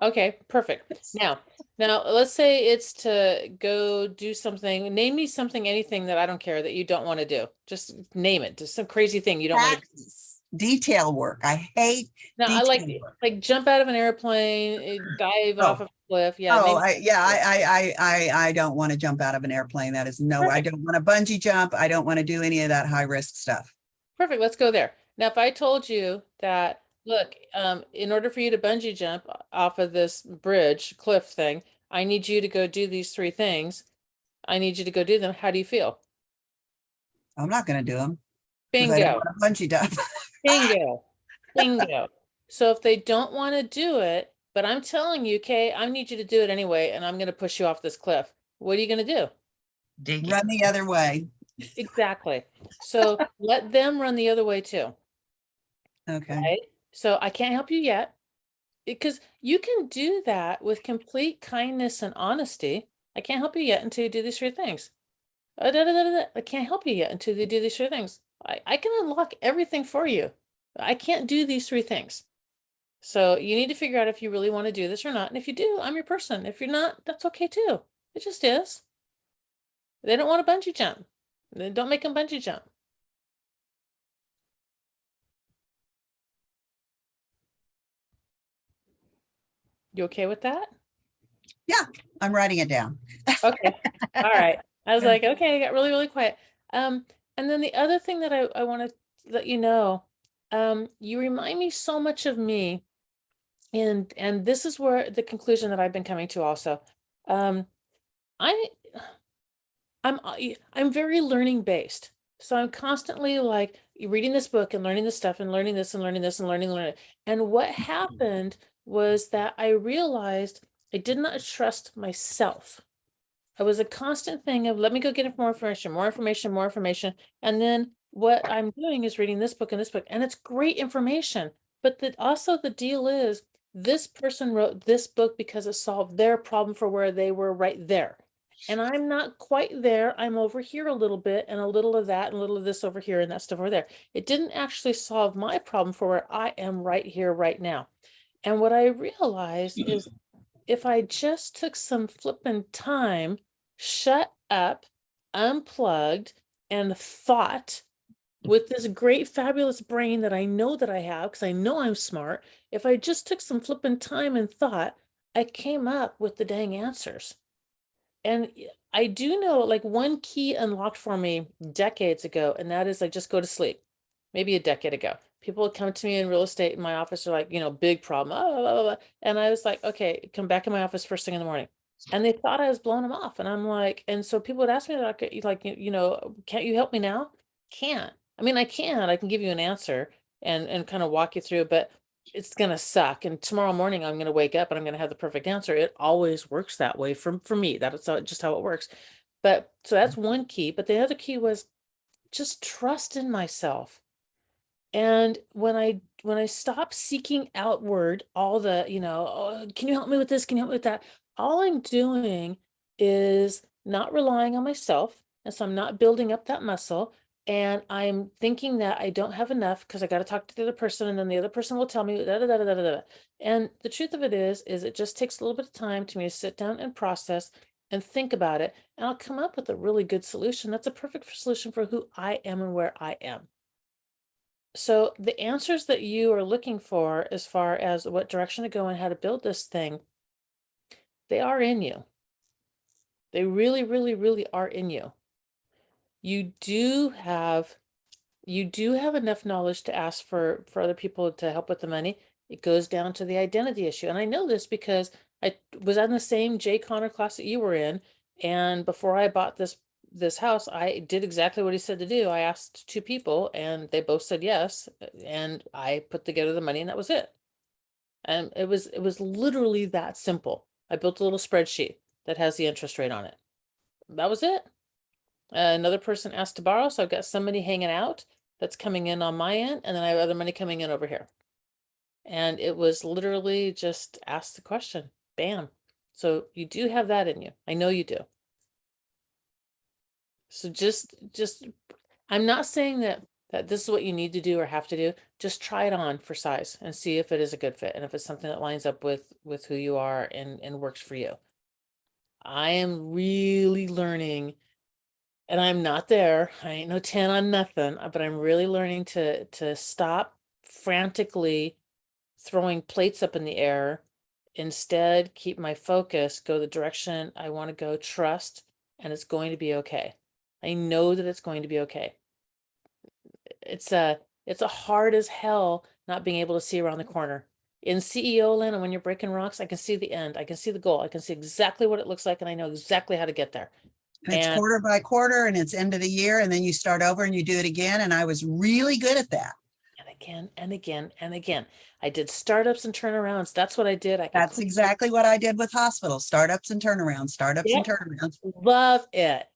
Okay, perfect. Now let's say it's to go do something. Name me something, anything that I don't care that you don't want to do. Just name it. Just some crazy thing you don't want to do. Taxes, detail work. I hate Now I detail work. like jump out of an airplane, dive off Oh, a cliff. Yeah, oh, maybe. I don't want to jump out of an airplane. That is no, I Perfect. don't want to bungee jump. I don't want to do any of that high risk stuff. Perfect. Let's go there. Now, if I told you that, look, in order for you to bungee jump off of this bridge, cliff thing, I need you to go do these three things. I need you to go do them. How do you feel? I'm not going to do them because I don't Bingo. want to bungee jump. Bingo. Bingo. So if they don't want to do it, but I'm telling you, Kay, I need you to do it anyway, and I'm going to push you off this cliff. What are you going to do? Dig it. Run the other way. Exactly. So let them run the other way too. Okay. Right? So I can't help you yet because you can do that with complete kindness and honesty. I can't help you yet until you do these three things. I can't help you yet until you do these three things. I can unlock everything for you. I can't do these three things. So you need to figure out if you really want to do this or not. And if you do, I'm your person. If you're not, that's okay too. It just is. They don't want to bungee jump. Then don't make them bungee jump. You okay with that? I'm writing it down. Okay. All right. I was like, okay, I got really, really quiet. And then the other thing that I want to let you know, you remind me so much of me. And this is where the conclusion that I've been coming to also. Um, I I'm very learning based. So I'm constantly like reading this book and learning this stuff and learning this and learning this and learning. And what happened was that I realized I did not trust myself. It was a constant thing of let me go get more information, more information, more information. And then what I'm doing is reading this book and this book, and it's great information. But also the deal is this person wrote this book because it solved their problem for where they were right there. And I'm not quite there. I'm over here a little bit and a little of that and a little of this over here and that stuff over there. It didn't actually solve my problem for where I am right here, right now. And what I realized is if I just took some flipping time, shut up, unplugged, and thought with this great, fabulous brain that I know that I have, because I know I'm smart, if I just took some flipping time and thought, I came up with the dang answers. And I do know like one key unlocked for me decades ago, and that is I just go to sleep. Maybe a decade ago. People would come to me in real estate in my office are like, big problem. Blah, blah, blah. And I was like, okay, come back in my office first thing in the morning. And they thought I was blowing them off. And I'm like, and so people would ask me like, can't you help me now? Can't. I mean, I can give you an answer and kind of walk you through, but it's gonna suck. And tomorrow morning I'm gonna wake up and I'm gonna have the perfect answer. It always works that way for me. That's just how it works. But so that's one key. But the other key was just trust in myself. And when I stop seeking outward all the, oh, can you help me with this? Can you help me with that? All I'm doing is not relying on myself. And so I'm not building up that muscle. And I'm thinking that I don't have enough because I got to talk to the other person, and then the other person will tell me da, da, da, da, da, da. And the truth of it is it just takes a little bit of time to me to sit down and process and think about it. And I'll come up with a really good solution. That's a perfect solution for who I am and where I am. So the answers that you are looking for as far as what direction to go and how to build this thing, they are in you. They really, really, really are in you. You do have enough knowledge to ask for other people to help with the money. It goes down to the identity issue. And I know this because I was in the same Jay Connor class that you were in. And before I bought this house, I did exactly what he said to do. I asked two people and they both said yes. And I put together the money and that was it. And it was literally that simple. I built a little spreadsheet that has the interest rate on it. That was it. Another person asked to borrow, so I've got somebody hanging out that's coming in on my end, and then I have other money coming in over here. And it was literally just ask the question, bam. So you do have that in you. I know you do. So just I'm not saying that this is what you need to do or have to do. Just try it on for size and see if it is a good fit and if it's something that lines up with who you are and works for you. I am really learning, and I'm not there. I ain't no 10 on nothing, but I'm really learning to stop frantically throwing plates up in the air. Instead, keep my focus, go the direction I want to go, trust, and it's going to be okay. I know that it's going to be okay. It's a hard as hell not being able to see around the corner. In CEO land, and when you're breaking rocks, I can see the end. I can see the goal. I can see exactly what it looks like, and I know exactly how to get there. And it's And quarter by quarter and it's end of the year and then you start over and you do it again. And I was really good at that. and again and again and again. I did startups and turnarounds. That's what I did. I could That's exactly what I did with hospitals, startups and turnarounds, startups and Yep. turnarounds. Love it.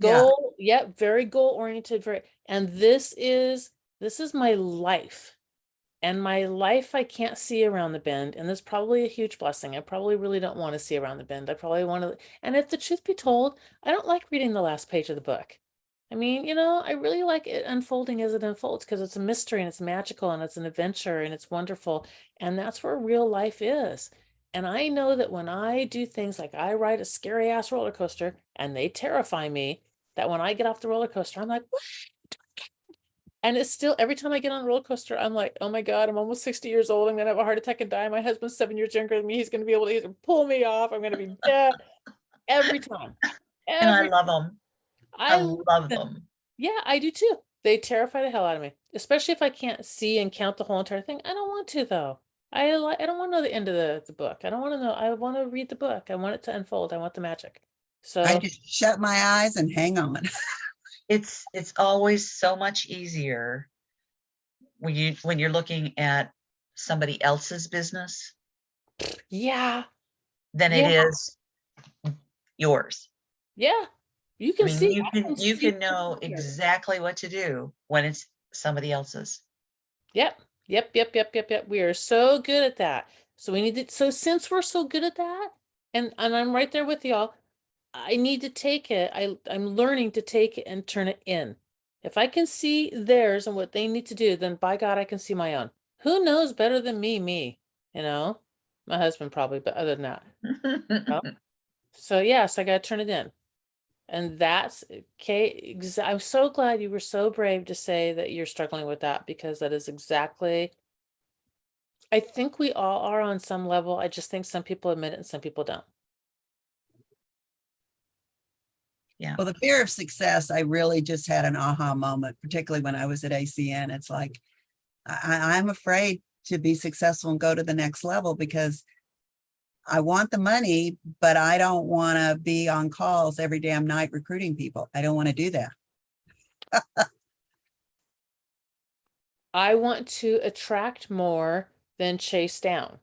Goal, yep, very goal oriented, very, and this is my life. And my life I can't see around the bend, and that's probably a huge blessing. I probably really don't want to see around the bend. I probably want to, and if the truth be told, I don't like reading the last page of the book. I mean, you know, I really like it unfolding as it unfolds because it's a mystery and it's magical and it's an adventure and it's wonderful. And that's where real life is. And I know that when I do things like I ride a scary ass roller coaster and they terrify me, that when I get off the roller coaster, I'm like, what? And it's still, every time I get on a roller coaster, I'm like, oh my God, I'm almost 60 years old. I'm gonna have a heart attack and die. My husband's 7 years younger than me. He's gonna be able to pull me off. I'm gonna be dead. Every time. And I Every love them. I I love them. Yeah, I do too. They terrify the hell out of me, especially if I can't see and count the whole entire thing. I don't want to though. I don't want to know the end of the book. I don't want to know. I want to read the book. I want it to unfold. I want the magic. So I just shut my eyes and hang on. It's always so much easier when you're looking at somebody else's business yeah, than it yeah, is yours. yeah. You I can mean, see. you can know exactly what to do when it's somebody else's. Yep. Yep. We are so good at that. So we need to, so since we're so good at that, and I'm right there with y'all, I need to take it. I'm learning to take it and turn it in. If I can see theirs and what they need to do, then by God, I can see my own. Who knows better than me, you know? My husband probably, but other than that. Well, so yes, I gotta turn it in. And that's okay. I'm so glad you were so brave to say that you're struggling with that because that is exactly, I think we all are on some level. I just think some people admit it and some people don't. Yeah. Well, the fear of success, I really just had an aha moment, particularly when I was at ACN. It's like, I'm afraid to be successful and go to the next level because I want the money, but I don't want to be on calls every damn night recruiting people. I don't want to do that. I want to attract more than chase down.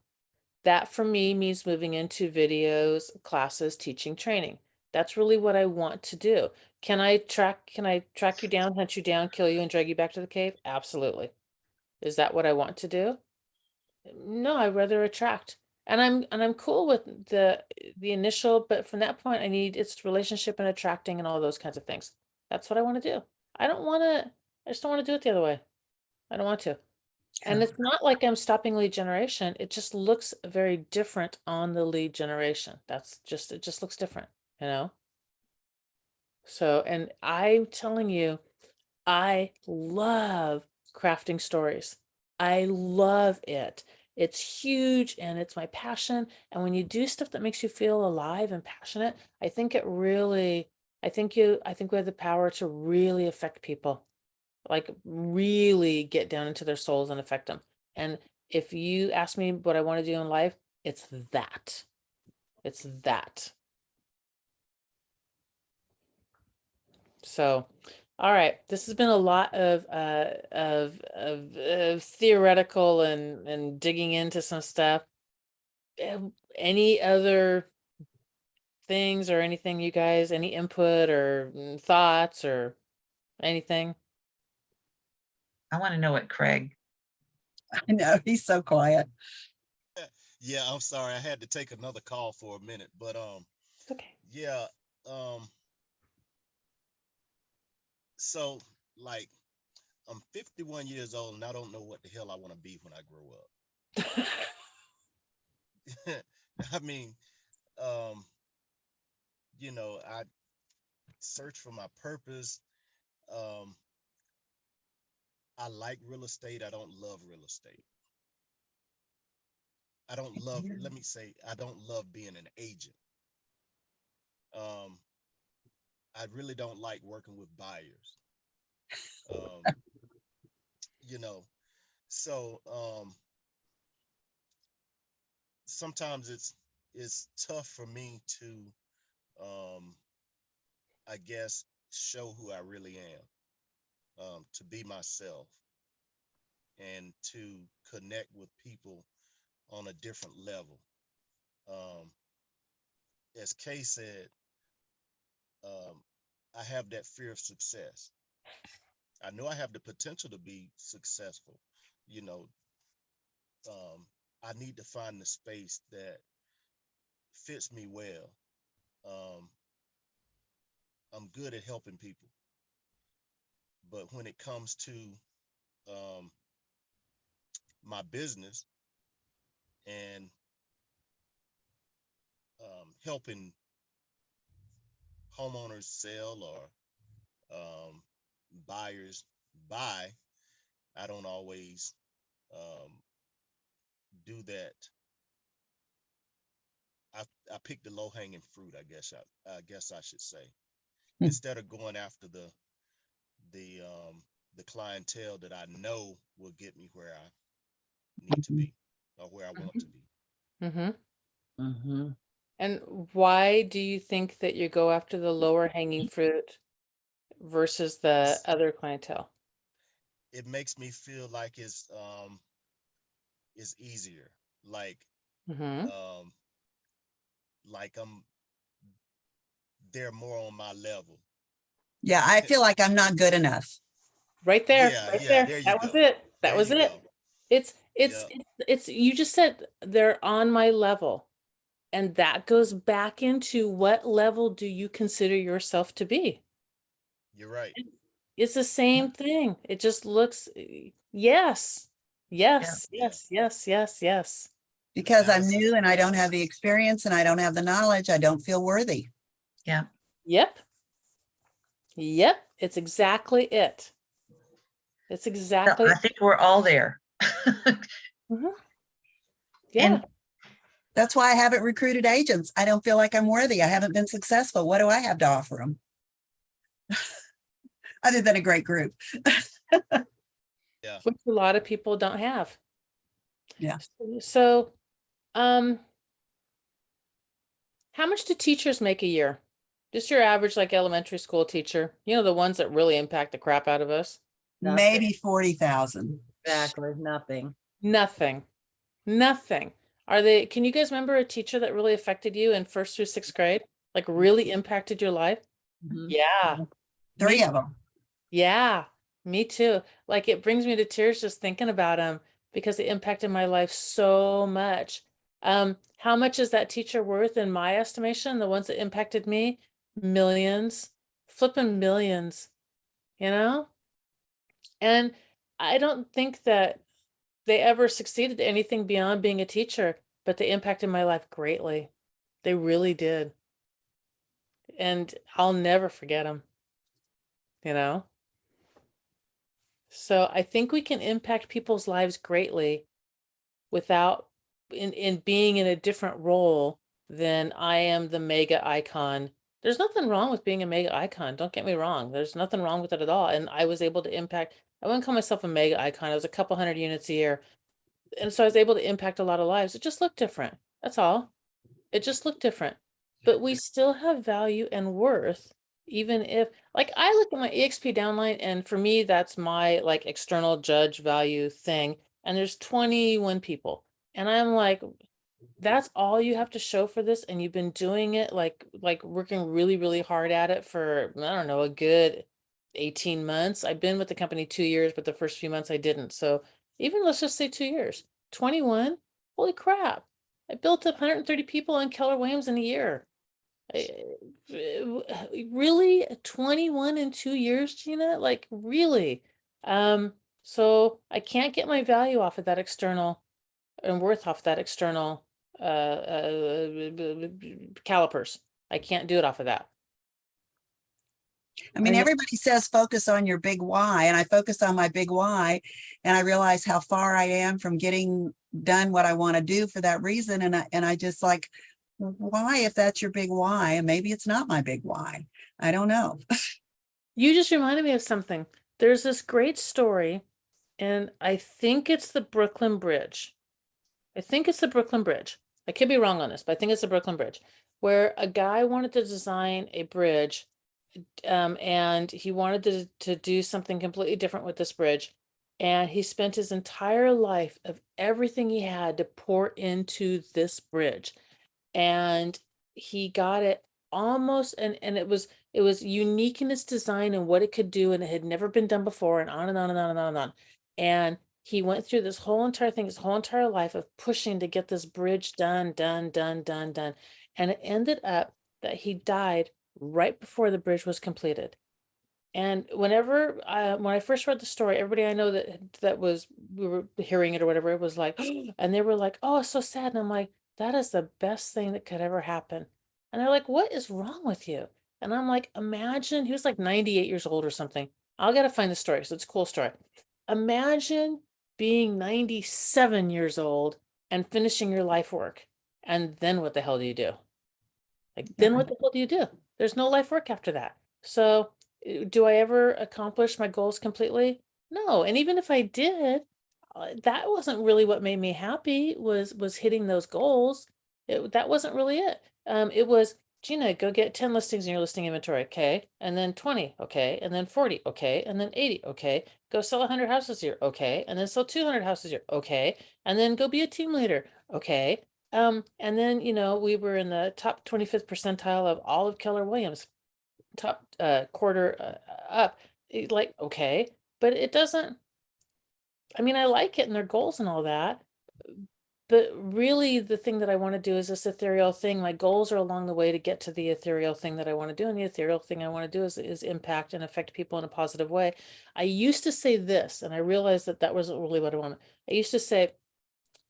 That for me means moving into videos, classes, teaching, training. That's really what I want to do. Can I track you down, hunt you down, kill you, and drag you back to the cave? Absolutely. Is that what I want to do? No, I'd rather attract. And I'm cool with the initial, but from that point I need it's relationship and attracting and all those kinds of things. That's what I want to do. I just don't want to do it the other way. I don't want to. And Yeah. it's not like I'm stopping lead generation. It just looks very different on the lead generation. It just looks different, you know? So, and I'm telling you, I love crafting stories. I love it. It's huge and it's my passion. And when you do stuff that makes you feel alive and passionate, I think it really, I think we have the power to really affect people, like really get down into their souls and affect them. And if you ask me what I want to do in life, it's that. It's that. So, all right, this has been a lot of theoretical and digging into some stuff. Any other things or anything, you guys? Any input or thoughts or anything? I want to know what Craig. I know he's so quiet. Yeah, I'm sorry. I had to take another call for a minute, but It's okay. yeah, um, so like I'm 51 years old and I don't know what the hell I want to be when I grow up. I mean, um, I search for my purpose. Um, I like real estate. I don't love real estate. I don't love, let me say, I don't love being an agent. Um, I really don't like working with buyers. Um, you know, so sometimes it's tough for me to I guess show who I really am, to be myself and to connect with people on a different level. Um, as Kay said, um, I have that fear of success. I know I have the potential to be successful. You know, I need to find the space that fits me well. Um, I'm good at helping people, but when it comes to um, my business and helping homeowners sell or buyers buy, I don't always um, do that. I pick the low hanging fruit. I guess I should say, instead of going after the clientele that I know will get me where I need to be or where I want to be. Mm-hmm. Mm-hmm. And why do you think that you go after the lower hanging fruit versus the other clientele? It makes me feel like it's easier, like Mm-hmm. um like they're more on my level. Yeah, I feel like I'm not good enough. Right there, Yeah, right yeah, there. there you That was go. it. That There was you it. go. It's it's Yeah, it's you just said they're on my level. And that goes back into what level do you consider yourself to be? you're right. It's the same thing. It just looks, yes, Yeah. yes, Yeah, yes, yes, yes, yes. Because I'm Allison, new and I don't have Allison. the experience and I don't have the knowledge, I don't feel worthy. Yeah. Yep. Yep. It's exactly it. It's So exactly. I think we're all there. Mhm. Yeah. And That's why I haven't recruited agents. I don't feel like I'm worthy. I haven't been successful. What do I have to offer them? Other than a great group. Yeah. Which a lot of people don't have. Yeah. So, how much do teachers make a year? Just your average, like elementary school teacher, the ones that really impact the crap out of us. Maybe 40,000. Exactly, nothing. Nothing. Nothing. Can you guys remember a teacher that really affected you in 1st through 6th grade? Like really impacted your life? Mhm. Yeah. 3 Me, of them. yeah, me too. Like it brings me to tears just thinking about him because it impacted my life so much. How much is that teacher worth in my estimation? The ones that impacted me? Millions, flipping millions, you know? And I don't think that they ever succeeded at anything beyond being a teacher, but they impacted my life greatly. They really did. And I'll never forget them, you know? So I think we can impact people's lives greatly without in being in a different role than I am the mega icon. There's nothing wrong with being a mega icon. Don't get me wrong. There's nothing wrong with it at all. And I was able to impact, I wouldn't call myself a mega icon. I was a couple hundred units a year. And so I was able to impact a lot of lives. It just looked different. That's all. It just looked different. But we still have value and worth, even if, like, I look at my EXP downline, and for me, that's my like external judge value thing. And there's 21 people. And I'm like, that's all you have to show for this, and you've been doing it like working really, really hard at it for, I don't know, a good 18 months. I've been with the company 2 years, but the first few months I didn't. So even let's just say 2 years. 21, holy crap. I built up 130 people in Keller Williams in a year. Really? 21 in 2 years, Gina? Like, really? So I can't get my value off of that external and worth off that external calipers. I can't do it off of that. I mean, Or no- everybody says focus on your big why, and I focus on my big why, and I realize how far I am from getting done what I want to do for that reason. And I just like, why, if that's your big why, and maybe it's not my big why. I don't know. You just reminded me of something. There's this great story, and I think it's the Brooklyn Bridge. I think it's the Brooklyn Bridge. I could be wrong on this, but I think it's the Brooklyn Bridge, where a guy wanted to design a bridge, and he wanted to do something completely different with this bridge. And he spent his entire life of everything he had to pour into this bridge. And he got it almost, and it was unique in its design and what it could do, and it had never been done before, and on and on and on and on and on. And he went through this whole entire thing, his whole entire life of pushing to get this bridge done. And it ended up that he died right before the bridge was completed. And when I first read the story, everybody I know we were hearing it or whatever, it was like, and they were like, oh, it's so sad. And I'm like, that is the best thing that could ever happen. And they're like, what is wrong with you? And I'm like, imagine, he was like 98 years old or something. I'll gotta find the story, so it's a cool story. Imagine being 97 years old and finishing your life work. And then what the hell do you do? Like, then what the hell do you do? There's no life work after that. So, do I ever accomplish my goals completely? No. And even if I did, that wasn't really what made me happy, was hitting those goals. That wasn't really it. It was, Gina, go get 10 listings in your listing inventory. Okay. And then 20. Okay. And then 40. Okay. And then 80. Okay. Go sell 100 houses here. Okay. And then sell 200 houses here. Okay. And then go be a team leader. Okay. And then, we were in the top 25th percentile of all of Keller Williams, top quarter up. Like, okay, but it doesn't, I mean, I like it and their goals and all that, but really the thing that I want to do is this ethereal thing. My goals are along the way to get to the ethereal thing that I want to do. And the ethereal thing I want to do is impact and affect people in a positive way. I used to say this, and I realized that wasn't really what I wanted. I used to say,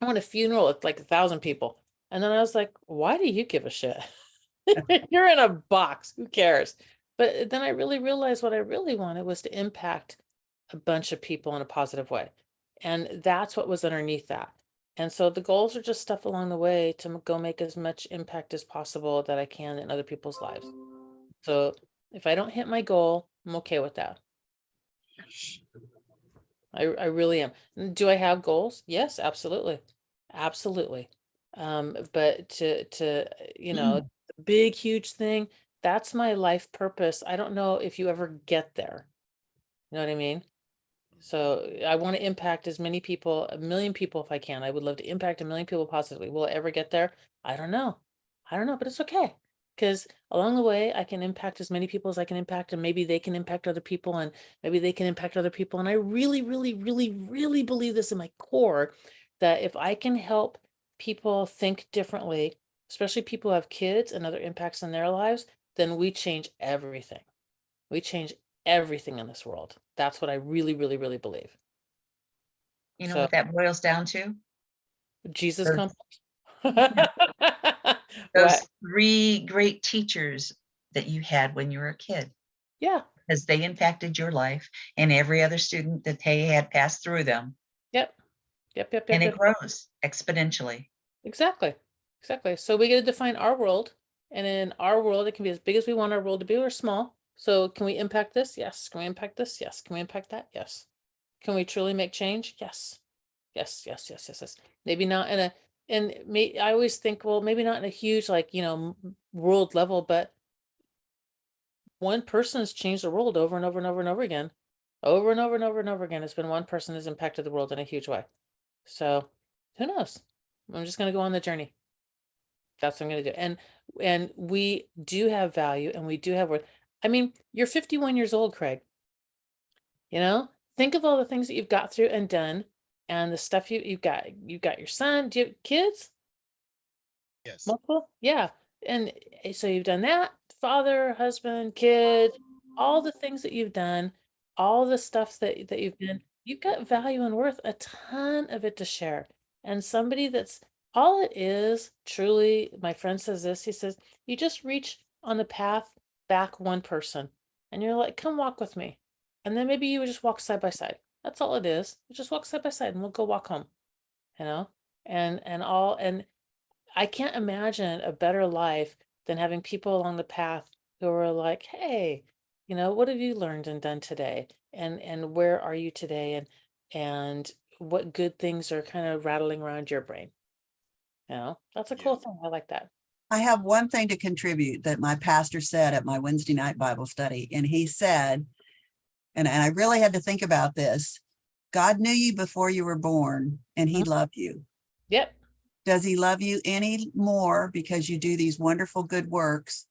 I want a funeral with like 1,000 people. And then I was like, why do you give a shit? You're in a box. Who cares? But then I really realized what I really wanted was to impact a bunch of people in a positive way. And that's what was underneath that. And so the goals are just stuff along the way to go make as much impact as possible that I can in other people's lives. So if I don't hit my goal, I'm okay with that. I really am. Do I have goals? Yes, absolutely. Absolutely. But to, the big, huge thing, that's my life purpose. I don't know if you ever get there. You know what I mean? So I want to impact as many people, 1 million people if I can. I would love to impact 1 million people positively. Will I ever get there? I don't know. I don't know, but it's okay. Because along the way, I can impact as many people as I can impact, and maybe they can impact other people, and maybe they can impact other people. And I really, really, really, really believe this in my core, that if I can help people think differently, especially people who have kids and other impacts in their lives, then we change everything. We change everything in this world. That's what I really, really, really believe. You know So what that boils down to? Jesus Those- comes. Those What? 3 great teachers that you had when you were a kid, Yeah. because they impacted your life and every other student that they had passed through them, Yep. Yep. and it grows exponentially. Exactly. Exactly. So we get to define our world, and in our world, it can be as big as we want our world to be or small. So can we impact this? Yes. Can we impact this? Yes. Can we impact that? Yes. Can we truly make change? Yes. Yes. Maybe not in a, I always think, well, maybe not in a huge, like, world level, but one person has changed the world over and over and over and over again. Over and over and over and over again. It's been one person has impacted the world in a huge way. So who knows? I'm just going to go on the journey. That's what I'm going to do. And we do have value and we do have worth. I mean, you're 51 years old, Craig. Think of all the things that you've got through and done, and the stuff you've got your son. Do you have kids? Yes. Multiple? Yeah. And so you've done that, father, husband, kid, all the things that you've done, all the stuff that you've been, you've got value and worth, a ton of it to share. And somebody that's all it is, truly, my friend says this, he says, you just reach on the path back one person and you're like, come walk with me. And then maybe you would just walk side by side. That's all it is. You just walk side by side and we'll go walk home, you know? And I can't imagine a better life than having people along the path who are like, hey, what have you learned and done today? And where are you today? And what good things are kind of rattling around your brain? That's a cool thing. I like that. I have one thing to contribute that my pastor said at my Wednesday night Bible study. And he said, and I really had to think about this, God knew you before you were born and he loved you. Yep. Does he love you any more because you do these wonderful good works?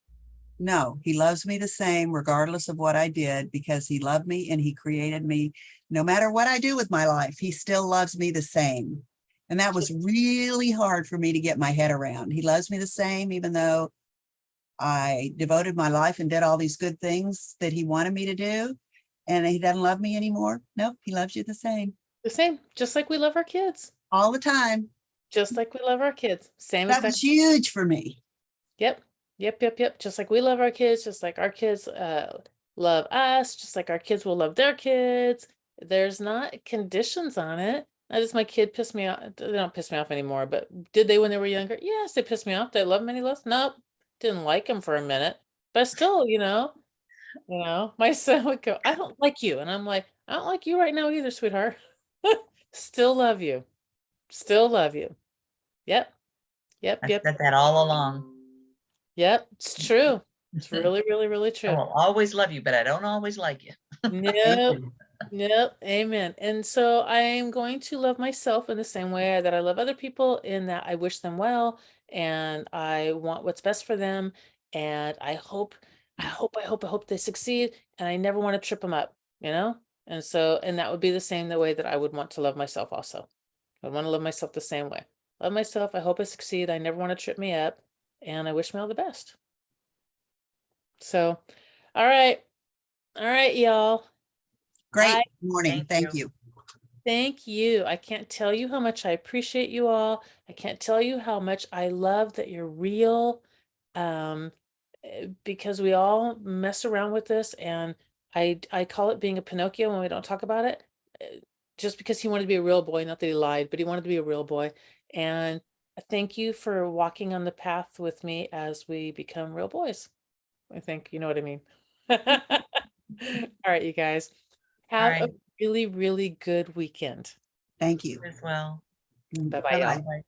No, he loves me the same, regardless of what I did, because he loved me and he created me. No matter what I do with my life, he still loves me the same. And that was really hard for me to get my head around. He loves me the same, even though I devoted my life and did all these good things that he wanted me to do. And he doesn't love me anymore. Nope, he loves you the same. The same, just like we love our kids. All the time. Just like we love our kids. Same That was huge for me. Yep. Just like we love our kids, just like our kids love us, just like our kids will love their kids. There's not conditions on it. Now, does my kid piss me off? They don't piss me off anymore, but did they when they were younger? Yes, they pissed me off. Did I love them any less? Nope. Didn't like them for a minute. But still, my son would go, I don't like you. And I'm like, I don't like you right now either, sweetheart. Still love you. Still love you. Yep. I said that all along. Yep, it's true. It's really, really, really I true. will always love you, but I don't always like you. Nope. Nope. Amen. And so I am going to love myself in the same way that I love other people, in that I wish them well and I want what's best for them. And I hope they succeed. And I never want to trip them up, And so, and that would be the same the way that I would want to love myself also. I would want to love myself the same way. Love myself. I hope I succeed. I never want to trip me up. And I wish me all the best. So, all right, y'all. Great morning. Thank you. Thank you. I can't tell you how much I appreciate you all. I can't tell you how much I love that you're real, because we all mess around with this, and I call it being a Pinocchio when we don't talk about it, just because he wanted to be a real boy, not that he lied, but he wanted to be a real boy. And thank you for walking on the path with me as we become real boys. I think you know what I mean. All right, you guys. Have a really, really good weekend. Thank you As well. Bye-bye, y'all. Bye.